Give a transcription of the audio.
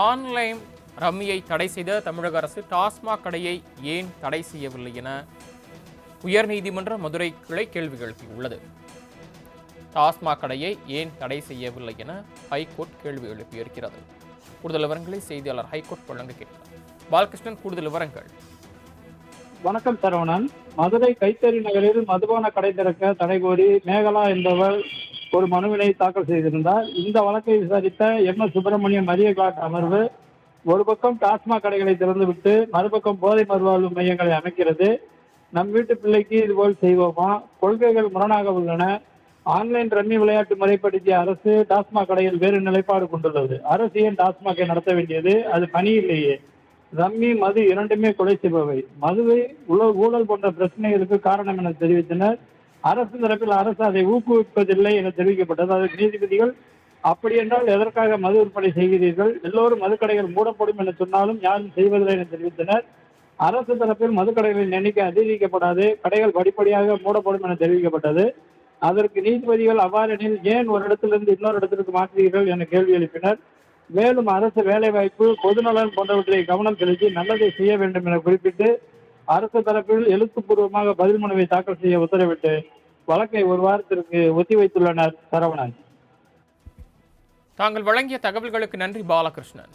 Online ரம்மியை தடை செய்த தமிழக அரசு டாஸ்மாக் கடையை ஏன் தடை செய்யவில்லை என உயர்நீதிமன்ற மதுரை கிளை கேள்வி எழுப்பியுள்ளது. டாஸ்மாக் கடையை ஏன் தடை செய்யவில்லை என ஹைகோர்ட் கேள்வி எழுப்பியிருக்கிறது. கூடுதல் விவரங்களை செய்தியாளர் ஹைகோர்ட் வழங்க கேட்கிறார். பாலகிருஷ்ணன், கூடுதல் விவரங்கள். வணக்கம் சரவணன். மதுரை கைத்தறி நகரில் மதுபான கடை திறக்க தடை கோரி மேகலா என்பவர் ஒரு மனுவினை தாக்கல் செய்திருந்தார். இந்த வழக்கை விசாரித்த எம்.எஸ். சுப்பிரமணியம் மரியகாட் அமர்வு ஒரு பக்கம் டாஸ்மாக் கடைகளை திறந்துவிட்டு மறுபக்கம் போதை மறுவாழ்வு மையங்களை அமைக்கிறது. நம் வீட்டு பிள்ளைக்கு இதுபோல் செய்வோமா? கொள்கைகள் முரணாக உள்ளன. ஆன்லைன் ரம்மி விளையாட்டு முறைப்படுத்திய அரசு டாஸ்மாக் கடையில் வேறு நிலைப்பாடு கொண்டுள்ளது. அரசு ஏன் டாஸ்மாகை நடத்த வேண்டியது? அது பணி இல்லையே. ரம்மி, மது இரண்டுமே கொலை செய்பவை. மதுவை ஊழல் போன்ற பிரச்சனைகளுக்கு காரணம் என தெரிவித்தனர். அரசு தரப்பில் அரசு அதை ஊக்குவிப்பதில்லை என தெரிவிக்கப்பட்டது. அதற்கு நீதிபதிகள், அப்படி என்றால் எதற்காக மது விற்பனை செய்கிறீர்கள்? எல்லோரும் மதுக்கடைகள் மூடப்படும் என சொன்னாலும் யாரும் செய்வதில்லை என தெரிவித்தனர். அரசு தரப்பில் மதுக்கடைகளின் எண்ணிக்கை அதிகரிக்கப்படாது, கடைகள் படிப்படியாக மூடப்படும் என தெரிவிக்கப்பட்டது. அதற்கு நீதிபதிகள், அவ்வாறெனில் ஏன் ஒரு இடத்திலிருந்து இன்னொரு இடத்திற்கு மாற்றுகிறீர்கள் என கேள்வி எழுப்பினர். மேலும் அரசு வேலைவாய்ப்பு, பொதுநலன் போன்றவற்றை கவனம் செலுத்தி நல்லதை செய்ய வேண்டும் என குறிப்பிட்டு அரசு தரப்பில் எழுத்துப்பூர்வமாக பதில் மனுவை தாக்கல் செய்ய உத்தரவிட்டு வழக்கை ஒரு வாரத்திற்கு ஒத்திவைத்துள்ளனர். சரவணன். தாங்கள் வழங்கிய தகவல்களுக்கு நன்றி பாலகிருஷ்ணன்.